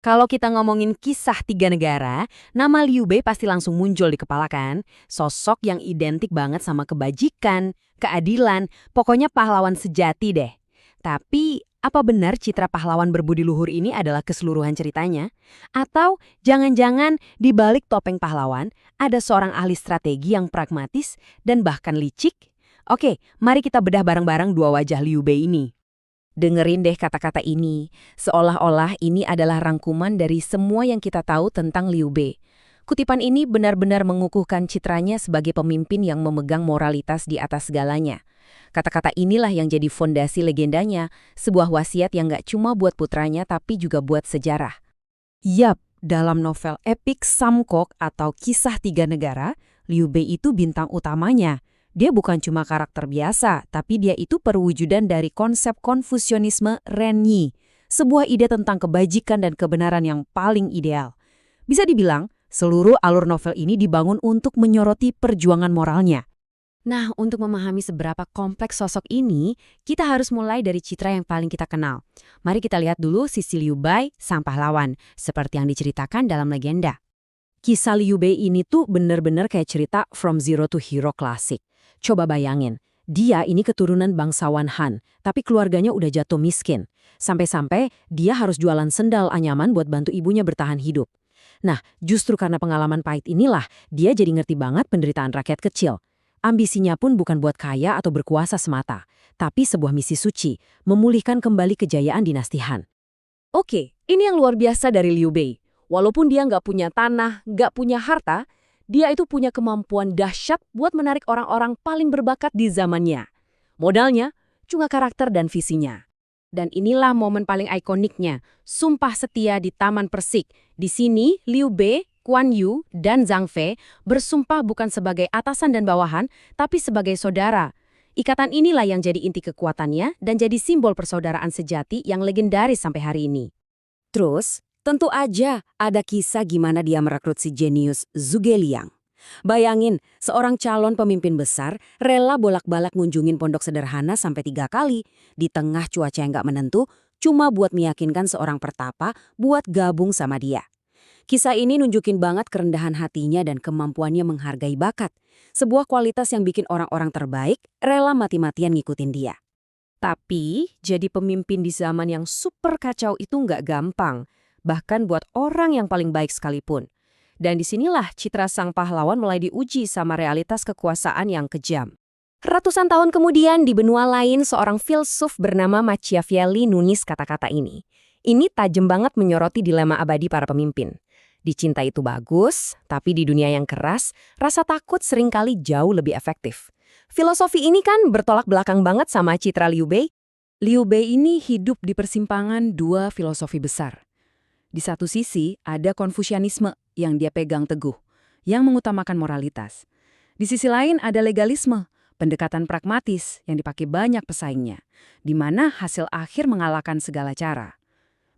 Kalau kita ngomongin kisah tiga negara, nama Liu Bei pasti langsung muncul di kepala kan? Sosok yang identik banget sama kebajikan, keadilan, pokoknya pahlawan sejati deh. Tapi, apa benar citra pahlawan berbudi luhur ini adalah keseluruhan ceritanya? Atau jangan-jangan di balik topeng pahlawan ada seorang ahli strategi yang pragmatis dan bahkan licik? Oke, mari kita bedah bareng-bareng dua wajah Liu Bei ini. Dengerin deh kata-kata ini, seolah-olah ini adalah rangkuman dari semua yang kita tahu tentang Liu Bei. Kutipan ini benar-benar mengukuhkan citranya sebagai pemimpin yang memegang moralitas di atas segalanya. Kata-kata inilah yang jadi fondasi legendanya, sebuah wasiat yang gak cuma buat putranya tapi juga buat sejarah. Yap, dalam novel epik Samkok atau Kisah Tiga Negara, Liu Bei itu bintang utamanya. Dia bukan cuma karakter biasa, tapi dia itu perwujudan dari konsep Konfusianisme Renyi, sebuah ide tentang kebajikan dan kebenaran yang paling ideal. Bisa dibilang, seluruh alur novel ini dibangun untuk menyoroti perjuangan moralnya. Nah, untuk memahami seberapa kompleks sosok ini, kita harus mulai dari citra yang paling kita kenal. Mari kita lihat dulu sisi Liu Bei, sang pahlawan, seperti yang diceritakan dalam legenda. Kisah Liu Bei ini tuh bener-bener kayak cerita From Zero to Hero klasik. Coba bayangin, dia ini keturunan bangsawan Han, tapi keluarganya udah jatuh miskin. Sampai-sampai dia harus jualan sendal anyaman buat bantu ibunya bertahan hidup. Nah, justru karena pengalaman pahit inilah, dia jadi ngerti banget penderitaan rakyat kecil. Ambisinya pun bukan buat kaya atau berkuasa semata, tapi sebuah misi suci, memulihkan kembali kejayaan dinasti Han. Oke, ini yang luar biasa dari Liu Bei. Walaupun dia nggak punya tanah, nggak punya harta, dia itu punya kemampuan dahsyat buat menarik orang-orang paling berbakat di zamannya. Modalnya, cuma karakter dan visinya. Dan inilah momen paling ikoniknya, Sumpah Setia di Taman Persik. Di sini, Liu Bei, Guan Yu, dan Zhang Fei bersumpah bukan sebagai atasan dan bawahan, tapi sebagai saudara. Ikatan inilah yang jadi inti kekuatannya dan jadi simbol persaudaraan sejati yang legendaris sampai hari ini. Terus, tentu aja ada kisah gimana dia merekrut si jenius Zhuge Liang. Bayangin, seorang calon pemimpin besar rela bolak-balik ngunjungin pondok sederhana sampai 3 kali, di tengah cuaca yang gak menentu, cuma buat meyakinkan seorang pertapa buat gabung sama dia. Kisah ini nunjukin banget kerendahan hatinya dan kemampuannya menghargai bakat, sebuah kualitas yang bikin orang-orang terbaik rela mati-matian ngikutin dia. Tapi, jadi pemimpin di zaman yang super kacau itu nggak gampang, bahkan buat orang yang paling baik sekalipun. Dan disinilah citra sang pahlawan mulai diuji sama realitas kekuasaan yang kejam. Ratusan tahun kemudian di benua lain seorang filsuf bernama Machiavelli nulis kata-kata ini. Ini tajam banget menyoroti dilema abadi para pemimpin. Dicinta itu bagus, tapi di dunia yang keras, rasa takut seringkali jauh lebih efektif. Filosofi ini kan bertolak belakang banget sama citra Liu Bei. Liu Bei ini hidup di persimpangan dua filosofi besar. Di satu sisi ada Konfusianisme yang dia pegang teguh, yang mengutamakan moralitas. Di sisi lain ada legalisme, pendekatan pragmatis yang dipakai banyak pesaingnya, di mana hasil akhir mengalahkan segala cara.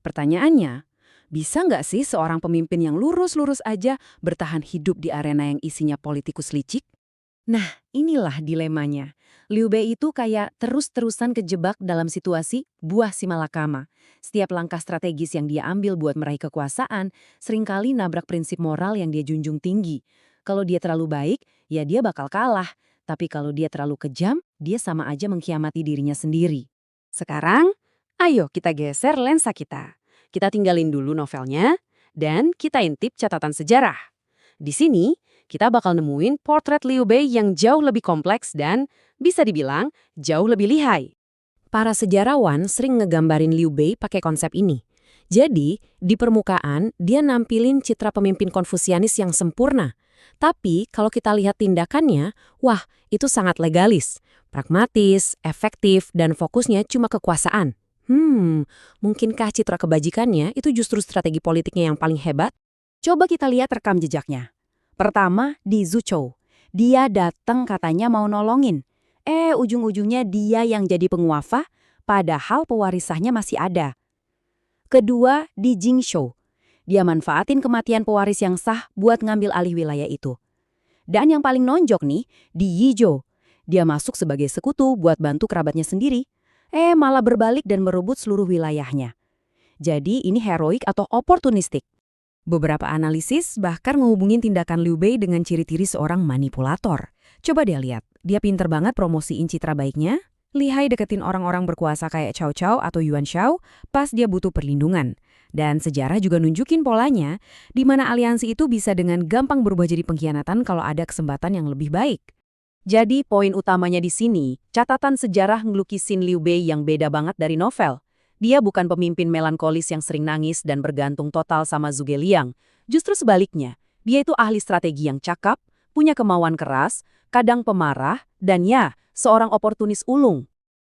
Pertanyaannya, bisa nggak sih seorang pemimpin yang lurus-lurus aja bertahan hidup di arena yang isinya politikus licik? Nah, inilah dilemanya. Liu Bei itu kayak terus-terusan kejebak dalam situasi buah si malakama. Setiap langkah strategis yang dia ambil buat meraih kekuasaan seringkali nabrak prinsip moral yang dia junjung tinggi. Kalau dia terlalu baik, ya dia bakal kalah. Tapi kalau dia terlalu kejam, dia sama aja mengkhianati dirinya sendiri. Sekarang, ayo kita geser lensa kita. Kita tinggalin dulu novelnya, dan kita intip catatan sejarah. Di sini, kita bakal nemuin potret Liu Bei yang jauh lebih kompleks dan, bisa dibilang, jauh lebih lihai. Para sejarawan sering ngegambarin Liu Bei pakai konsep ini. Jadi, di permukaan, dia nampilin citra pemimpin Konfusianis yang sempurna. Tapi, kalau kita lihat tindakannya, wah, itu sangat legalis, pragmatis, efektif, dan fokusnya cuma kekuasaan. Mungkinkah citra kebajikannya itu justru strategi politiknya yang paling hebat? Coba kita lihat rekam jejaknya. Pertama, di Zhuchou. Dia datang katanya mau nolongin. Ujung-ujungnya dia yang jadi penguafa, padahal pewarisahnya masih ada. Kedua, di Jingzhou. Dia manfaatin kematian pewaris yang sah buat ngambil alih wilayah itu. Dan yang paling nonjok nih, di Yizhou. Dia masuk sebagai sekutu buat bantu kerabatnya sendiri. Malah berbalik dan merebut seluruh wilayahnya. Jadi ini heroik atau oportunistik. Beberapa analisis bahkan menghubungin tindakan Liu Bei dengan ciri-ciri seorang manipulator. Coba dia lihat, dia pinter banget promosiin citra baiknya, lihai deketin orang-orang berkuasa kayak Cao Cao atau Yuan Shao pas dia butuh perlindungan. Dan sejarah juga nunjukin polanya, di mana aliansi itu bisa dengan gampang berubah jadi pengkhianatan kalau ada kesempatan yang lebih baik. Jadi poin utamanya di sini, catatan sejarah ngelukisin Liu Bei yang beda banget dari novel. Dia bukan pemimpin melankolis yang sering nangis dan bergantung total sama Zhuge Liang. Justru sebaliknya, dia itu ahli strategi yang cakap, punya kemauan keras, kadang pemarah, dan ya, seorang oportunis ulung.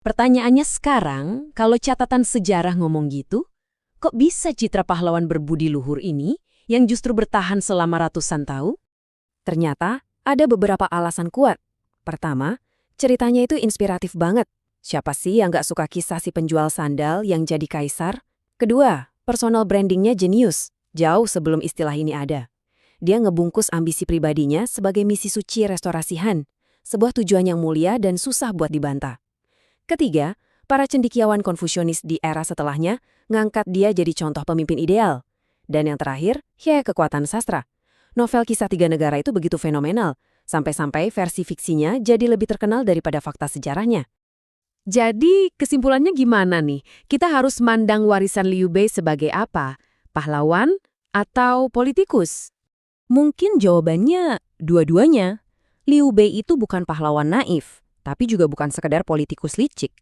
Pertanyaannya sekarang, kalau catatan sejarah ngomong gitu, kok bisa citra pahlawan berbudi luhur ini yang justru bertahan selama ratusan tahun? Ternyata ada beberapa alasan kuat. Pertama, ceritanya itu inspiratif banget. Siapa sih yang nggak suka kisah si penjual sandal yang jadi kaisar? Kedua, personal brandingnya jenius, jauh sebelum istilah ini ada. Dia ngebungkus ambisi pribadinya sebagai misi suci restorasi Han, sebuah tujuan yang mulia dan susah buat dibantah. Ketiga, para cendekiawan Konfusianis di era setelahnya ngangkat dia jadi contoh pemimpin ideal. Dan yang terakhir, ya kekuatan sastra. Novel Kisah Tiga Negara itu begitu fenomenal, sampai-sampai versi fiksinya jadi lebih terkenal daripada fakta sejarahnya. Jadi, kesimpulannya gimana nih? Kita harus mandang warisan Liu Bei sebagai apa? Pahlawan atau politikus? Mungkin jawabannya dua-duanya. Liu Bei itu bukan pahlawan naif, tapi juga bukan sekedar politikus licik.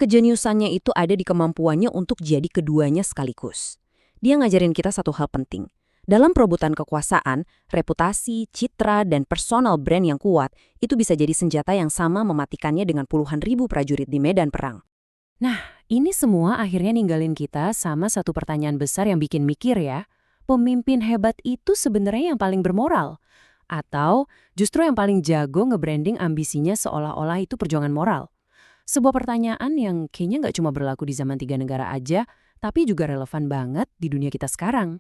Kejeniusannya itu ada di kemampuannya untuk jadi keduanya sekaligus. Dia ngajarin kita satu hal penting. Dalam perebutan kekuasaan, reputasi, citra, dan personal brand yang kuat itu bisa jadi senjata yang sama mematikannya dengan puluhan ribu prajurit di medan perang. Nah, ini semua akhirnya ninggalin kita sama satu pertanyaan besar yang bikin mikir ya. Pemimpin hebat itu sebenarnya yang paling bermoral? Atau justru yang paling jago nge-branding ambisinya seolah-olah itu perjuangan moral? Sebuah pertanyaan yang kayaknya nggak cuma berlaku di zaman Tiga Negara aja, tapi juga relevan banget di dunia kita sekarang.